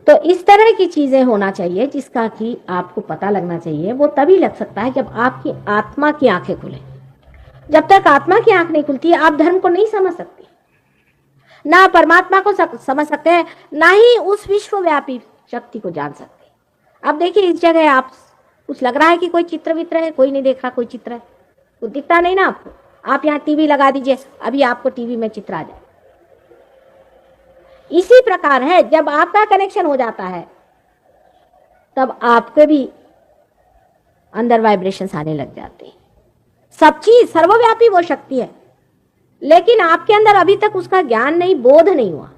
तो इस तरह की चीजें होना चाहिए जिसका कि आपको पता लगना चाहिए। वो तभी लग सकता है जब आपकी आत्मा की आंखें खुले। जब तक आत्मा की आंख नहीं खुलती आप धर्म को नहीं समझ सकते, ना परमात्मा को समझ सकते हैं, ना ही उस विश्वव्यापी शक्ति को जान सकते। अब देखिए इस जगह आप कुछ लग रहा है कि कोई चित्र वित्र है, कोई नहीं देख रहा कोई चित्र है, तो दिखता नहीं ना आपको। आप यहाँ टीवी लगा दीजिए, अभी आपको टीवी में चित्र आ जाए। इसी प्रकार है, जब आपका कनेक्शन हो जाता है तब आपके भी अंदर वाइब्रेशंस आने लग जाते हैं। सब चीज सर्वव्यापी वो शक्ति है, लेकिन आपके अंदर अभी तक उसका ज्ञान नहीं, बोध नहीं हुआ,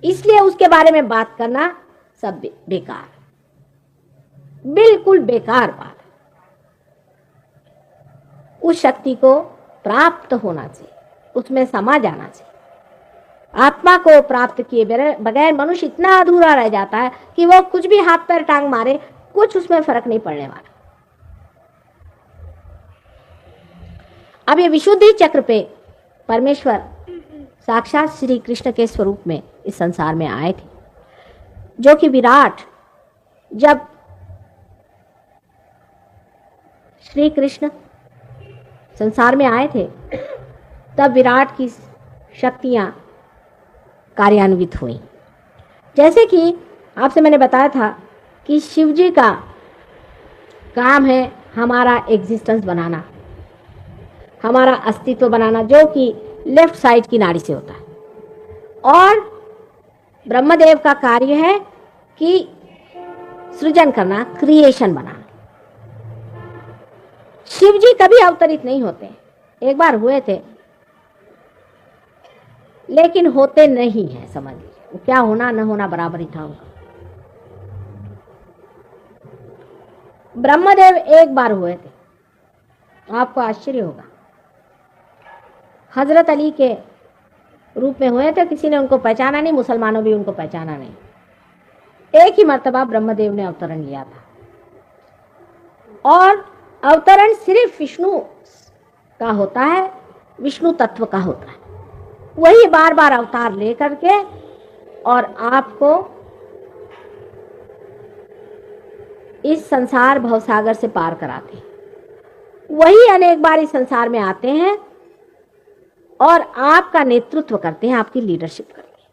इसलिए उसके बारे में बात करना सब बेकार, बिल्कुल बेकार बात। उस शक्ति को प्राप्त होना चाहिए, उसमें समा जाना चाहिए। आत्मा को प्राप्त किए बगैर मनुष्य इतना अधूरा रह जाता है कि वो कुछ भी हाथ पैर टांग मारे, कुछ उसमें फर्क नहीं पड़ने वाला। अब ये विशुद्धि चक्र पे परमेश्वर साक्षात श्री कृष्ण के स्वरूप में इस संसार में आए थे, जो कि विराट, जब श्री कृष्ण संसार में आए थे तब विराट की शक्तियां कार्यान्वित हुई। जैसे कि आपसे मैंने बताया था कि शिव जी का काम है हमारा एग्जिस्टेंस बनाना, हमारा अस्तित्व बनाना, जो कि लेफ्ट साइड की नाड़ी से होता है। और ब्रह्मदेव का कार्य है कि सृजन करना, क्रिएशन बनाना। शिव जी कभी अवतरित नहीं होते, एक बार हुए थे लेकिन होते नहीं है, समझ लीजिए। वो क्या होना न होना बराबर ही था उनका। ब्रह्मदेव एक बार हुए थे, आपको आश्चर्य होगा। हजरत अली के रूप में हुए थे, किसी ने उनको पहचाना नहीं, मुसलमानों भी उनको पहचाना नहीं। एक ही मर्तबा ब्रह्मदेव ने अवतरण लिया था, और अवतरण सिर्फ विष्णु का होता है, विष्णु तत्व का होता है। वही बार बार अवतार लेकर के और आपको इस संसार भवसागर से पार कराते हैं। वही अनेक बार इस संसार में आते हैं और आपका नेतृत्व करते हैं, आपकी लीडरशिप करते हैं।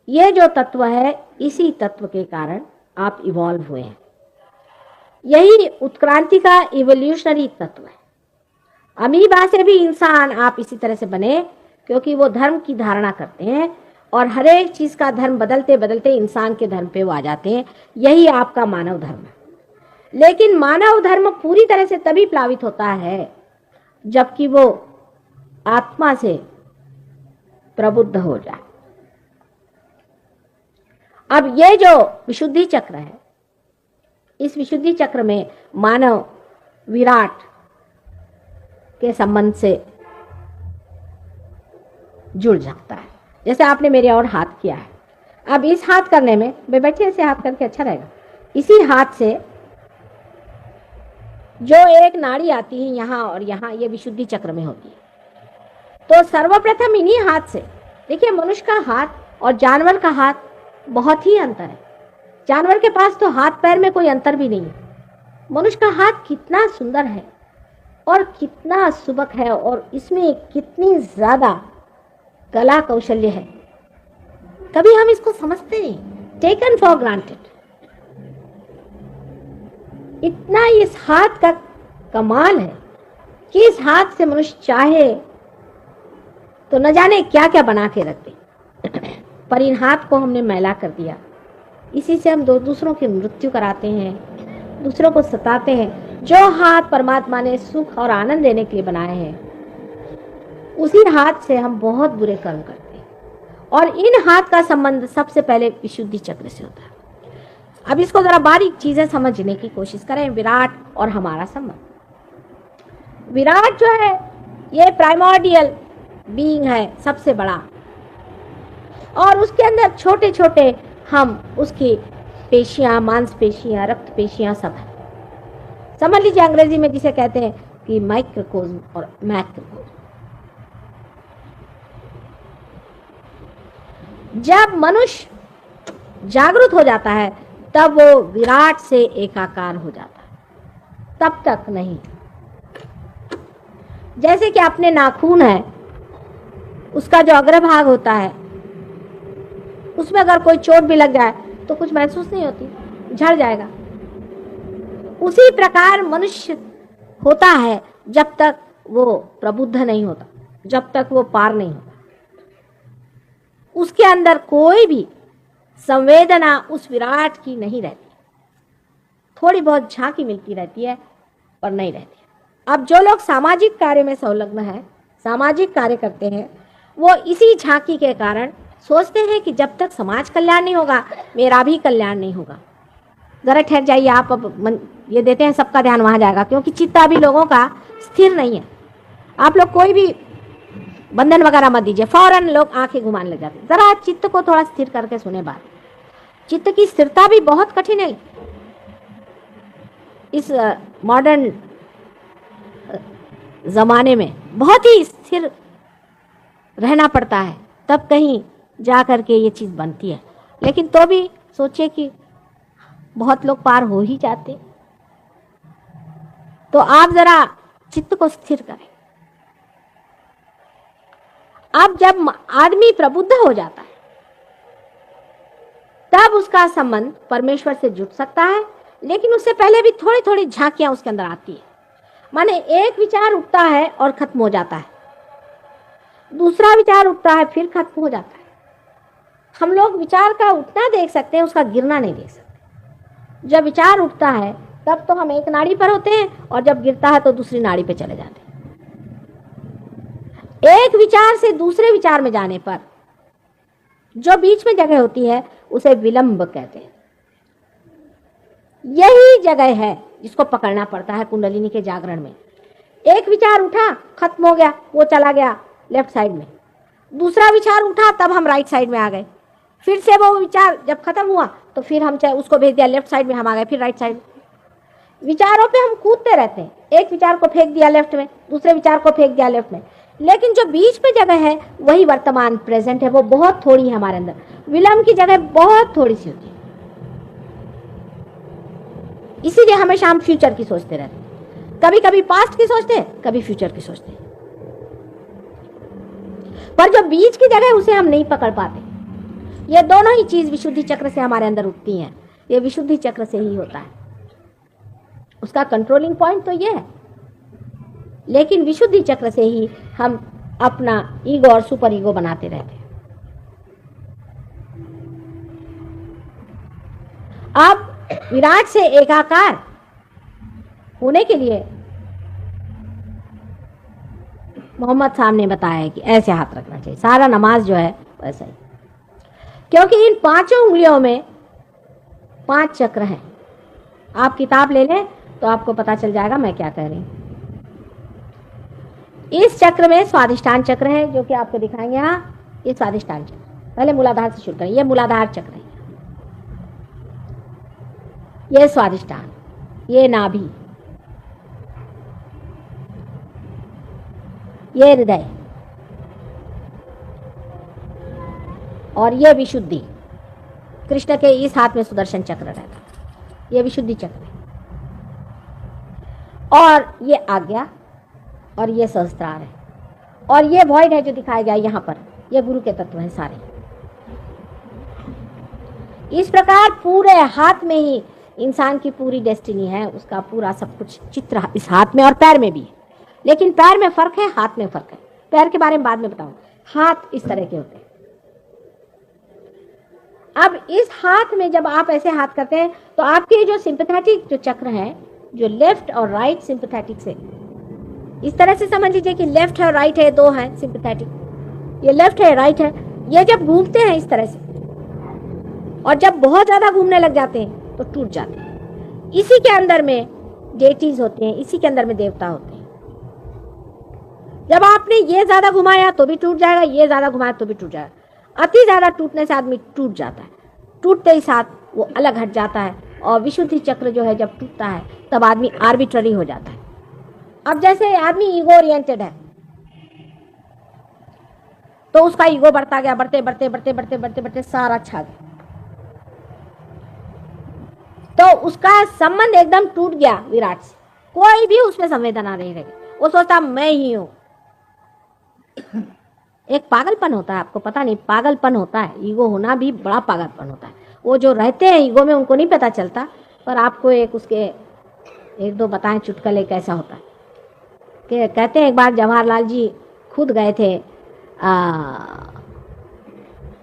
ये जो तत्व है, इसी तत्व के कारण आप इवॉल्व हुए हैं। यही उत्क्रांति का इवोल्यूशनरी तत्व है। अमीबा से भी इंसान आप इसी तरह से बने, क्योंकि वो धर्म की धारणा करते हैं और हर एक चीज का धर्म बदलते बदलते इंसान के धर्म पे वो आ जाते हैं। यही आपका मानव धर्म है। लेकिन मानव धर्म पूरी तरह से तभी प्लावित होता है जबकि वो आत्मा से प्रबुद्ध हो जाए। अब ये जो विशुद्धि चक्र है, इस विशुद्धि चक्र में मानव विराट के संबंध से जुड़ जाता है। जैसे आपने मेरे और हाथ किया है, अब इस हाथ करने में, बैठिए ऐसे हाथ करके अच्छा रहेगा। इसी हाथ से जो एक नाड़ी आती है यहाँ और यहाँ, ये विशुद्धि चक्र में होती है। तो सर्वप्रथम इन्हीं हाथ से, देखिए मनुष्य का हाथ और जानवर का हाथ बहुत ही अंतर है। जानवर के पास तो हाथ पैर में कोई अंतर भी नहीं है। मनुष्य का हाथ कितना सुंदर है और कितना सुबक है, और इसमें कितनी ज्यादा कला कौशल्य है, कभी हम इसको समझते नहीं, टेकन फॉर ग्रांटेड। इतना इस हाथ का कमाल है कि इस हाथ से मनुष्य चाहे तो न जाने क्या क्या बना के रखते, पर इन हाथ को हमने मैला कर दिया। इसी से हम दूसरों की मृत्यु कराते हैं, दूसरों को सताते हैं। जो हाथ परमात्मा ने सुख और आनंद देने के लिए बनाए हैं, उसी हाथ से हम बहुत बुरे कर्म करते हैं। और इन हाथ का संबंध सबसे पहले विशुद्धि चक्र से होता है। अब इसको जरा बारीक चीजें समझने की कोशिश करें। विराट और हमारा संबंध। विराट जो है ये प्राइमोर्डियल बीइंग है, सबसे बड़ा, और उसके अंदर छोटे छोटे हम उसकी पेशियां, मांसपेशियां, रक्त पेशियां सब है। समझ लीजिए अंग्रेजी में जिसे कहते हैं कि माइक्रोकोज्म और मैक्रोकोज्म। जब मनुष्य जागृत हो जाता है तब वो विराट से एकाकार हो जाता है, तब तक नहीं। जैसे कि अपने नाखून है, उसका जो अग्रभाग होता है उसमें अगर कोई चोट भी लग जाए तो कुछ महसूस नहीं होती, झड़ जाएगा। उसी प्रकार मनुष्य होता है जब तक वो प्रबुद्ध नहीं होता, जब तक वो पार नहीं होता, उसके अंदर कोई भी संवेदना उस विराट की नहीं रहती। थोड़ी बहुत झांकी मिलती रहती है पर नहीं रहती। अब जो लोग सामाजिक कार्य में संलग्न है, सामाजिक कार्य करते हैं, वो इसी झांकी के कारण सोचते हैं कि जब तक समाज कल्याण नहीं होगा मेरा भी कल्याण नहीं होगा। जरा ठहर जाइए आप, अब ये देते हैं सबका ध्यान वहां जाएगा, क्योंकि चित्त अभी लोगों का स्थिर नहीं है। आप लोग कोई भी बंधन वगैरह मत दीजिए, फौरन लोग आंखें घुमाने लग जाते हैं। जरा चित्त को थोड़ा स्थिर करके सुने बात। चित्त की स्थिरता भी बहुत कठिन है इस मॉडर्न जमाने में, बहुत ही स्थिर रहना पड़ता है, तब कहीं जा करके ये चीज बनती है। लेकिन तो भी सोचिए कि बहुत लोग पार हो ही जाते। तो आप जरा चित्त को स्थिर करें। अब जब आदमी प्रबुद्ध हो जाता है तब उसका संबंध परमेश्वर से जुड़ सकता है, लेकिन उससे पहले भी थोड़ी थोड़ी झांकियां उसके अंदर आती है। माने एक विचार उठता है और खत्म हो जाता है, दूसरा विचार उठता है फिर खत्म हो जाता है। हम लोग विचार का उठना देख सकते हैं, उसका गिरना नहीं देख सकते। जब विचार उठता है तब तो हम एक नाड़ी पर होते हैं, और जब गिरता है तो दूसरी नाड़ी पे चले जाते हैं। एक विचार से दूसरे विचार में जाने पर जो बीच में जगह होती है उसे विलंब कहते हैं। यही जगह है जिसको पकड़ना पड़ता है कुंडलिनी के जागरण में। एक विचार उठा, खत्म हो गया, वो चला गया लेफ्ट साइड में। दूसरा विचार उठा, तब हम राइट साइड में आ गए। फिर से वो विचार जब खत्म हुआ तो फिर हम उसको भेज दिया लेफ्ट साइड में, हम आ गए फिर राइट साइड। विचारों पे हम कूदते रहते हैं। एक विचार को फेंक दिया लेफ्ट में, दूसरे विचार को फेंक दिया लेफ्ट में, लेकिन जो बीच में जगह है वही वर्तमान प्रेजेंट है, वो बहुत थोड़ी है हमारे अंदर। विलंब की जगह बहुत थोड़ी सी होती है। इसीलिए हमेशा हम फ्यूचर की सोचते रहते हैं, कभी कभी पास्ट की सोचते हैं, कभी फ्यूचर की सोचते हैं, पर जो बीच की जगह है उसे हम नहीं पकड़ पाते। ये दोनों ही चीज विशुद्धि चक्र से हमारे अंदर उठती हैं। ये विशुद्धि चक्र से ही होता है, उसका कंट्रोलिंग पॉइंट तो ये है। लेकिन विशुद्धि चक्र से ही हम अपना ईगो और सुपर ईगो बनाते रहते हैं। अब विराट से एकाकार होने के लिए मोहम्मद साहब ने बताया है कि ऐसे हाथ रखना चाहिए। सारा नमाज जो है वैसा ही, क्योंकि इन पांचों उंगलियों में 5 चक्र हैं। आप किताब ले लें तो आपको पता चल जाएगा मैं क्या कह रही हूं। इस चक्र में स्वादिष्ठान चक्र है, जो कि आपको दिखाएंगे। यहाँ ये स्वादिष्ठान चक्र, पहले मूलाधार से शुरू करें। ये मूलाधार चक्र है, ये स्वादिष्ठान, ये नाभि, ये हृदय, और ये विशुद्धि। कृष्ण के इस हाथ में सुदर्शन चक्र रहता है, ये विशुद्धि चक्र है। और ये आज्ञा, और ये सहस्त्रार है, और ये वॉइड है जो दिखाया गया यहाँ पर, ये गुरु के तत्व हैं सारे। इस प्रकार पूरे हाथ में ही इंसान की पूरी डेस्टिनी है, उसका पूरा सब कुछ चित्र इस हाथ में और पैर में भी है। लेकिन पैर में फर्क है, हाथ में फर्क है। पैर के बारे में बाद में बताऊं। हाथ इस तरह के होते हैं। अब इस हाथ में जब आप ऐसे हाथ करते हैं तो आपके जो सिंपैथेटिक जो चक्र है, जो लेफ्ट और राइट सिंपैथेटिक से, इस तरह से समझ लीजिए कि लेफ्ट है और राइट है, दो हैं सिंपैथेटिक। ये लेफ्ट है, राइट है, ये जब घूमते हैं इस तरह से, और जब बहुत ज्यादा घूमने लग जाते हैं तो टूट जाते हैं। इसी के अंदर में डेटीज होते हैं, इसी के अंदर में देवता होते हैं। जब आपने ये ज्यादा घुमाया तो भी टूट जाएगा, ये ज्यादा घुमाया तो भी टूट जाएगा। अति ज्यादा टूटने से आदमी टूट जाता है, टूटते ही साथ वो अलग हट जाता है। और विशुद्धि चक्र जो है जब टूटता है तब आदमी आर्बिट्ररी हो जाता है। अब जैसे आदमी ईगो ओरिएंटेड है तो उसका ईगो बढ़ता गया, बढ़ते बढ़ते बढ़ते बढ़ते बढ़ते बढ़ते सारा छा गया। तो उसका संबंध एकदम टूट गया विराट से, कोई भी उसमें संवेदना नहीं रही। वो सोचता मैं ही हूं। एक पागलपन होता है, आपको पता नहीं, पागलपन होता है, ईगो होना भी बड़ा पागलपन होता है। वो जो रहते हैं ईगो में उनको नहीं पता चलता, पर आपको एक उसके एक दो बताएं चुटकुले कैसा होता है। कि कहते हैं एक बार जवाहरलाल जी खुद गए थे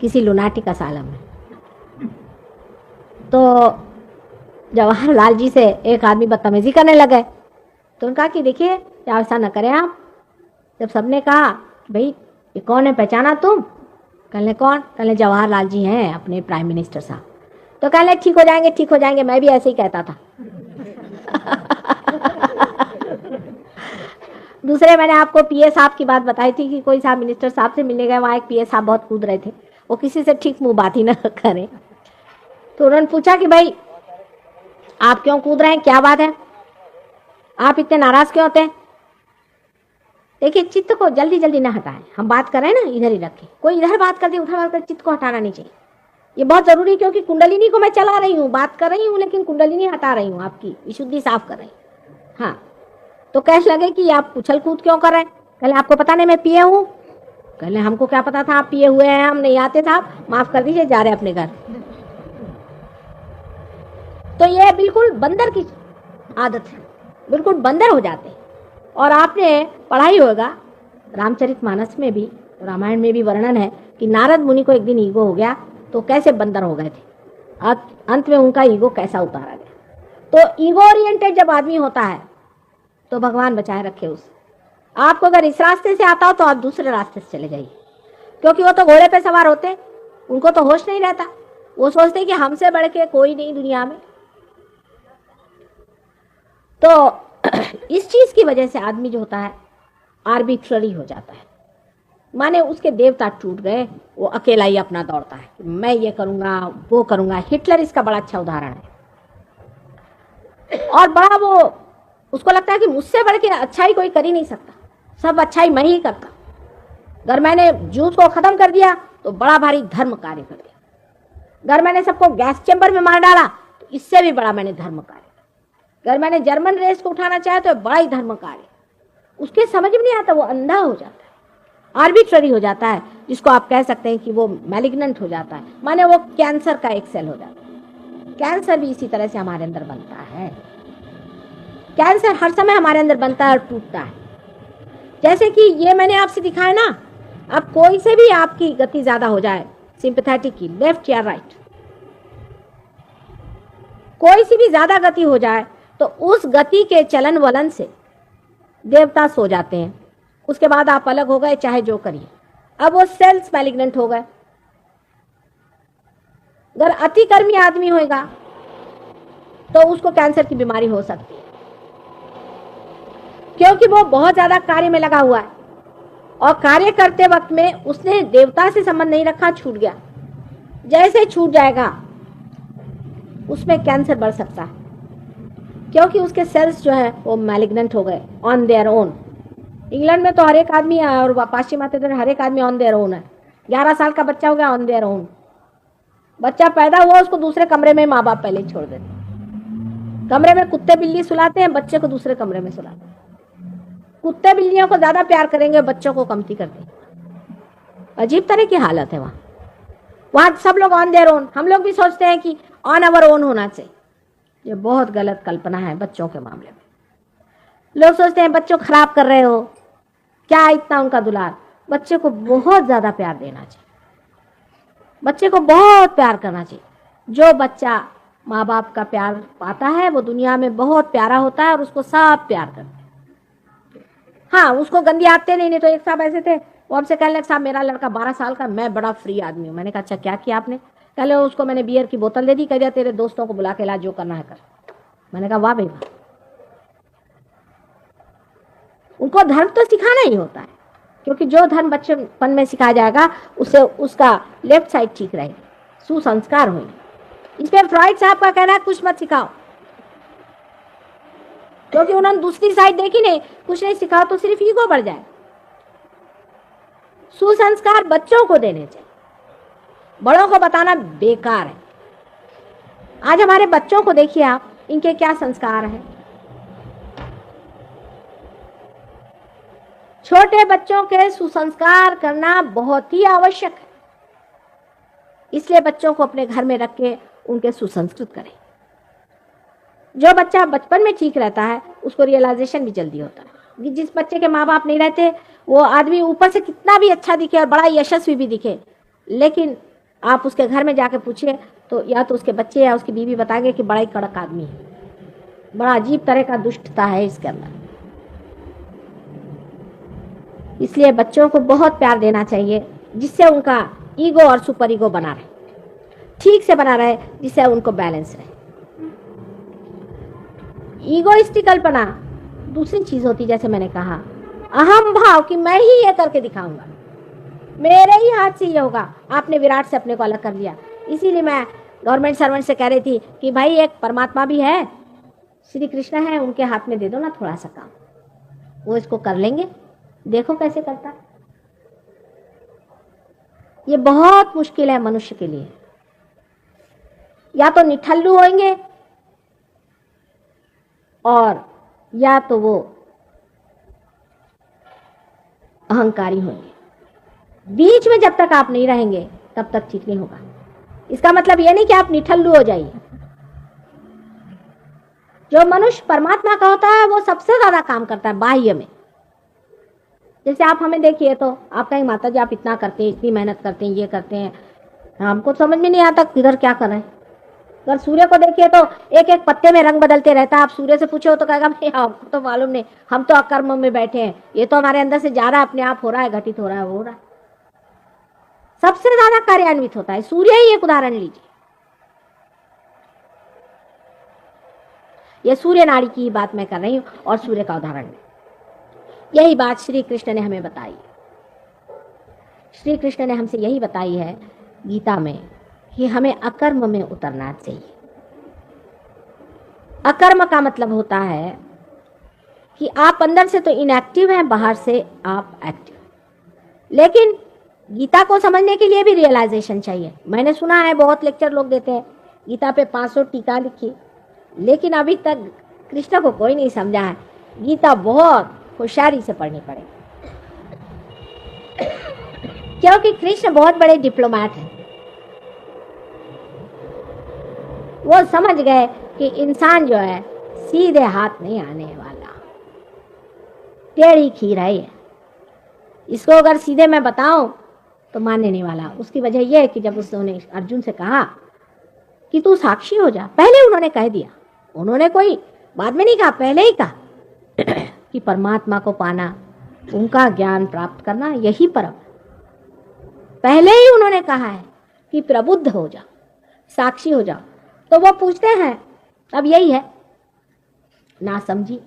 किसी लुनाटिक असालम में। तो जवाहरलाल जी से एक आदमी बदतमीजी करने लगे, तो उनका कि देखिए ऐसा न करें आप। जब सबने कहा भाई ये कौन है, पहचाना तुम? कहने कौन? कहने जवाहरलाल जी हैं, अपने प्राइम मिनिस्टर साहब। तो कहने ठीक हो जाएंगे, ठीक हो जाएंगे, मैं भी ऐसे ही कहता था। दूसरे मैंने आपको पीए साहब की बात बताई थी कि कोई साहब मिनिस्टर साहब से मिलने गए, वहाँ एक पीए साहब बहुत कूद रहे थे, वो किसी से ठीक मुंह बात ही न करें। तो उन्होंने पूछा कि भाई आप क्यों कूद रहे हैं, क्या बात है, आप इतने नाराज क्यों होते हैं? देखिए चित्त को जल्दी जल्दी ना हटाएं, हम बात कर रहे हैं ना इधर ही रखें। कोई इधर बात करते उधर बात करते, चित्त को हटाना नहीं चाहिए। ये बहुत जरूरी है, क्योंकि कुंडलिनी को मैं चला रही हूँ, बात कर रही हूँ, लेकिन कुंडलिनी हटा रही हूँ, आपकी विशुद्धि साफ कर रही हूँ। हाँ, तो कैसे लगे कि आप उछल कूद क्यों कर रहे हैं? कहले आपको पता नहीं मैं पिए हूँ? कहले हमको क्या पता था आप पिए हुए हैं, हम नहीं आते था, माफ कर दीजिए, जा रहे अपने घर। तो ये बिल्कुल बंदर की आदत है, बिल्कुल बंदर हो जाते हैं। और आपने पढ़ा ही होगा, रामचरितमानस में भी, रामायण में भी वर्णन है कि नारद मुनि को एक दिन ईगो हो गया तो कैसे बंदर हो गए थे, अंत में उनका ईगो कैसा उतारा गया। तो ईगो ओरिएंटेड जब आदमी होता है तो भगवान बचाए रखे उसे। आपको अगर इस रास्ते से आता हो तो आप दूसरे रास्ते से चले जाइए, क्योंकि वो तो घोड़े पे सवार होते, उनको तो होश नहीं रहता, वो सोचते कि हमसे बढ़ के कोई नहीं दुनिया में। तो इस चीज की वजह से आदमी जो होता है आर्बिट्ररी हो जाता है, माने उसके देवता टूट गए, वो अकेला ही अपना दौड़ता है, मैं ये करूंगा वो करूंगा। हिटलर इसका बड़ा अच्छा उदाहरण है। और बड़ा वो उसको लगता है कि मुझसे बढ़ के अच्छाई कोई कर ही नहीं सकता, सब अच्छाई मैं ही करता। अगर मैंने जूस को खत्म कर दिया तो बड़ा भारी धर्म कार्य कर दिया, अगर मैंने सबको गैस चैम्बर में मार डाला तो इससे भी बड़ा मैंने धर्म कार्य, अगर मैंने जर्मन रेस को उठाना चाहा तो बड़ा ही धर्म कार्य। उसके समझ में नहीं आता, वो अंधा हो जाता है, आर्बिट्ररी हो जाता है, जिसको आप कह सकते हैं कि वो मैलिग्नेंट हो जाता है, माने वो कैंसर का एक सेल हो जाता है। कैंसर भी इसी तरह से हमारे अंदर बनता है, कैंसर हर समय हमारे अंदर बनता है और टूटता है। जैसे कि ये मैंने आपसे दिखाया ना, अब कोई से भी आपकी गति ज्यादा हो जाए, सिंपैथेटिक की, लेफ्ट या राइट, कोई सी भी ज्यादा गति हो जाए तो उस गति के चलन वलन से देवता सो जाते हैं। उसके बाद आप अलग हो गए, चाहे जो करिए, अब वो सेल्स मैलिग्नेंट हो गए। अगर अतिकर्मी आदमी होगा तो उसको कैंसर की बीमारी हो सकती है, क्योंकि वो बहुत ज्यादा कार्य में लगा हुआ है और कार्य करते वक्त में उसने देवता से संबंध नहीं रखा, छूट गया। जैसे छूट जाएगा उसमें कैंसर बढ़ सकता है, क्योंकि उसके सेल्स जो है वो मैलिग्नेंट हो गए ऑन देयर ओन। इंग्लैंड में तो हर एक आदमी और पाश्चिमात्य में हर एक आदमी ऑन देयर ओन है। 11 साल का बच्चा हो गया ऑन देयर ओन, बच्चा पैदा हुआ उसको दूसरे कमरे में माँ बाप पहले छोड़ देते, कमरे में कुत्ते बिल्ली सुलाते हैं, बच्चे को दूसरे कमरे में सुलाते हैं। कुत्ते बिल्लियों को ज्यादा प्यार करेंगे, बच्चों को कमती करते हैं। अजीब तरह की हालत है वहां सब लोग ऑन देयर ओन। हम लोग भी सोचते हैं कि ऑन अवर ओन होना चाहिए, ये बहुत गलत कल्पना है बच्चों के मामले में। लोग सोचते हैं बच्चों खराब कर रहे हो, क्या इतना उनका दुलार। बच्चे को बहुत ज्यादा प्यार देना चाहिए, बच्चे को बहुत प्यार करना चाहिए। जो बच्चा माँ बाप का प्यार पाता है वो दुनिया में बहुत प्यारा होता है और उसको सब प्यार करते हैं। हाँ, उसको गंदी आते नहीं तो एक साहब ऐसे थे, वो हमसे कहने लगे साहब मेरा लड़का 12 साल का, मैं बड़ा फ्री आदमी हूँ। मैंने कहा अच्छा क्या किया आपने? कहले उसको मैंने बियर की बोतल दे दी, कह दिया तेरे दोस्तों को बुला के ला, जो करना है कर। मैंने कहा वाह भाई वाह। उनको धर्म तो सिखाना ही होता है, क्योंकि जो धर्म बचपन में सिखाया जाएगा उससे उसका लेफ्ट साइड ठीक रहेगी, सुसंस्कार होंगे। इस पे फ्रॉइड साहब का कहना है कुछ मत सिखाओ, क्योंकि उन्होंने दूसरी साइड देखी नहीं, कुछ नहीं सिखाओ तो सिर्फ ईगो बढ़ जाए। सुसंस्कार बच्चों को देने चाहिए, बड़ों को बताना बेकार है। आज हमारे बच्चों को देखिए आप, इनके क्या संस्कार हैं। छोटे बच्चों के सुसंस्कार करना बहुत ही आवश्यक है, इसलिए बच्चों को अपने घर में रख के उनके सुसंस्कृत करें। जो बच्चा बचपन में ठीक रहता है उसको रियलाइजेशन भी जल्दी होता है। जिस बच्चे के माँ बाप नहीं रहते, वो आदमी ऊपर से कितना भी अच्छा दिखे और बड़ा यशस्वी भी दिखे, लेकिन आप उसके घर में जाके पूछिए तो या तो उसके बच्चे या उसकी बीवी बताएंगे कि बड़ा ही कड़क आदमी है, बड़ा अजीब तरह का दुष्टता है इसके अंदर। इसलिए बच्चों को बहुत प्यार देना चाहिए, जिससे उनका ईगो और सुपर ईगो बना रहे, ठीक से बना रहे, जिससे उनको बैलेंस रहे। ईगोइस्टिकलपना दूसरी चीज होती, जैसे मैंने कहा अहम भाव कि मैं ही ये करके दिखाऊंगा, मेरे ही हाथ से ये होगा। आपने विराट से अपने को अलग कर लिया। इसीलिए मैं गवर्नमेंट सर्वेंट से कह रही थी कि भाई एक परमात्मा भी है, श्री कृष्ण है, उनके हाथ में दे दो ना थोड़ा सा काम, वो इसको कर लेंगे, देखो कैसे करता है। ये बहुत मुश्किल है मनुष्य के लिए, या तो निठल्लू होंगे और या तो वो अहंकारी होंगे। बीच में जब तक आप नहीं रहेंगे तब तक ठीक नहीं होगा। इसका मतलब ये नहीं कि आप निठल्लू हो जाइए। जो मनुष्य परमात्मा का होता है वो सबसे ज्यादा काम करता है बाह्य में। जैसे आप हमें देखिए तो आप कहेंगे माता जी आप इतना करते हैं, इतनी मेहनत करते हैं, ये करते हैं, हमको समझ में नहीं आता किधर क्या कर रहे हैं। अगर सूर्य को देखिए तो एक एक पत्ते में रंग बदलते रहता है। आप सूर्य से पूछो तो कहेगा भाई आपको तो मालूम नहीं, हम तो अकर्म में बैठे हैं, ये तो हमारे अंदर से जा रहा है, अपने आप हो रहा है, घटित हो रहा है, हो रहा है। सबसे ज्यादा कार्यान्वित होता है सूर्य ही। एक उदाहरण लीजिए, ये सूर्य नाड़ी की बात मैं कर रही हूं और सूर्य का उदाहरण है। यही बात श्री कृष्ण ने हमें बताई। श्री कृष्ण ने हमसे यही बताई है गीता में कि हमें अकर्म में उतरना चाहिए। अकर्म का मतलब होता है कि आप अंदर से तो इनएक्टिव हैं, बाहर से आप एक्टिव। लेकिन गीता को समझने के लिए भी रियलाइजेशन चाहिए। मैंने सुना है बहुत लेक्चर लोग देते हैं, गीता पे 500 टीका लिखी, लेकिन अभी तक कृष्ण को कोई नहीं समझा है। गीता बहुत होशियारी से पढ़नी पड़ेगी, क्योंकि कृष्ण बहुत बड़े डिप्लोमैट हैं। वो समझ गए कि इंसान जो है सीधे हाथ नहीं आने वाला, टेढ़ी खीर है ये। इसको अगर सीधे मैं बताऊं तो मानने नहीं वाला। उसकी वजह यह है कि जब उसने अर्जुन से कहा कि तू साक्षी हो जा, पहले उन्होंने कह दिया, उन्होंने कोई बाद में नहीं कहा, पहले ही कहा कि परमात्मा को पाना, उनका ज्ञान प्राप्त करना यही परम। पहले ही उन्होंने कहा है कि प्रबुद्ध हो जाओ, साक्षी हो जाओ। तो वो पूछते हैं अब यही है ना समझी।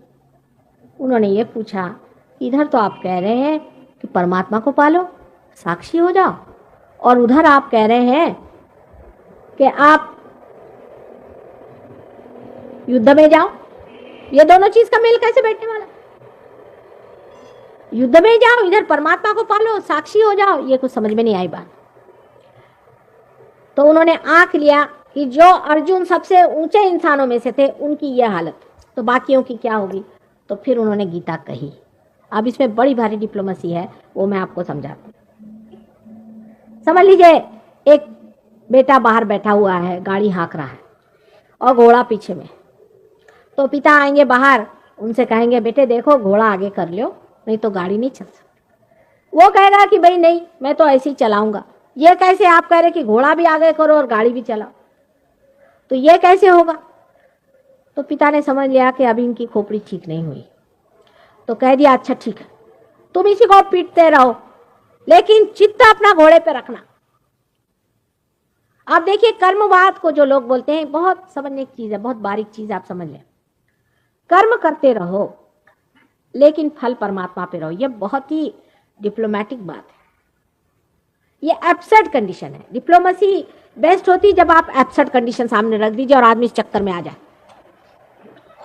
उन्होंने ये पूछा इधर तो आप कह रहे हैं कि परमात्मा को पालो, साक्षी हो जाओ, और उधर आप कह रहे हैं कि आप युद्ध में जाओ। ये दोनों चीज का मेल कैसे बैठने वाला? युद्ध में जाओ, इधर परमात्मा को पालो, साक्षी हो जाओ, ये कुछ समझ में नहीं आई बात। तो उन्होंने आंक लिया कि जो अर्जुन सबसे ऊंचे इंसानों में से थे उनकी यह हालत, तो बाकियों की क्या होगी। तो फिर उन्होंने गीता कही। अब इसमें बड़ी भारी डिप्लोमेसी है, वो मैं आपको समझाती हूँ। समझ लीजिए एक बेटा बाहर बैठा हुआ है, गाड़ी हाँक रहा है और घोड़ा पीछे में। तो पिता आएंगे बाहर, उनसे कहेंगे बेटे देखो घोड़ा आगे कर लो, नहीं तो गाड़ी नहीं चल सकती। वो कहेगा कि भाई नहीं, मैं तो ऐसे ही चलाऊंगा। ये कैसे आप कह रहे कि घोड़ा भी आगे करो और गाड़ी भी चलाओ, तो ये कैसे होगा? तो पिता ने समझ लिया कि अभी इनकी खोपड़ी ठीक नहीं हुई, तो कह दिया अच्छा ठीक है, तुम इसी को पीटते रहो, लेकिन चित्त अपना घोड़े पे रखना। आप देखिए कर्मवाद को जो लोग बोलते हैं, बहुत समझने की चीज है, बहुत बारीक चीज, आप समझ लें। कर्म करते रहो लेकिन फल परमात्मा पे रहो, ये बहुत ही डिप्लोमेटिक बात है। ये एब्सर्ड कंडीशन है। डिप्लोमेसी बेस्ट होती जब आप एब्सर्ड कंडीशन सामने रख दीजिए और आदमी इस चक्कर में आ जाए।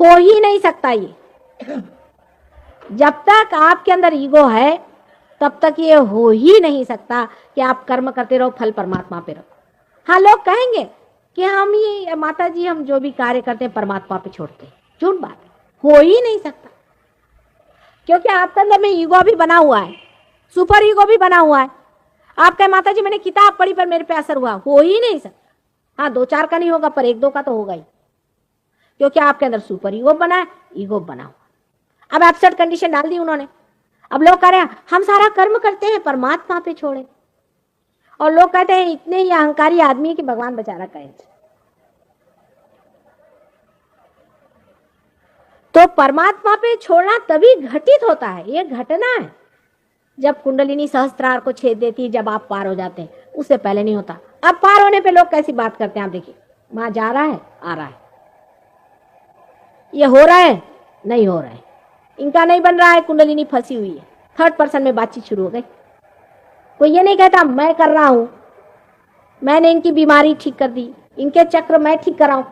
हो ही नहीं सकता ये। जब तक आपके अंदर ईगो है तब तक ये हो ही नहीं सकता कि आप कर्म करते रहो, फल परमात्मा पे रहो। हाँ, लोग कहेंगे कि हम ये माता जी हम जो भी कार्य करते हैं परमात्मा पे छोड़ते हैं। झूठ बात है, हो ही नहीं सकता, क्योंकि आपके अंदर में ईगो भी बना हुआ है, सुपर ईगो भी बना हुआ है। आप कहे माता जी मैंने किताब पढ़ी पर मेरे पे असर हुआ, हो ही नहीं सकता। हाँ, 2-4 का नहीं होगा पर 1-2 का तो होगा ही, क्योंकि आपके अंदर सुपर ईगो बना है, ईगो बना हुआ। अब एब्सर्ट कंडीशन डाल दी उन्होंने। अब लोग कह रहे हैं हम सारा कर्म करते हैं परमात्मा पे छोड़े, और लोग कहते हैं इतने ही अहंकारी आदमी है कि भगवान बेचारा कहे। तो परमात्मा पे छोड़ना तभी घटित होता है, ये घटना है जब कुंडलिनी सहस्त्रार को छेद देती है, जब आप पार हो जाते हैं, उससे पहले नहीं होता। अब पार होने पे लोग कैसी बात करते हैं आप देखिए, वहां जा रहा है आ रहा है, ये हो रहा है नहीं हो रहा है, इनका नहीं बन रहा है, कुंडलिनी फंसी हुई है। थर्ड पर्सन में बातचीत शुरू हो गई। कोई ये नहीं कहता मैं कर रहा हूं, मैंने इनकी बीमारी ठीक कर दी, इनके चक्र मैं ठीक कर रहा हूं,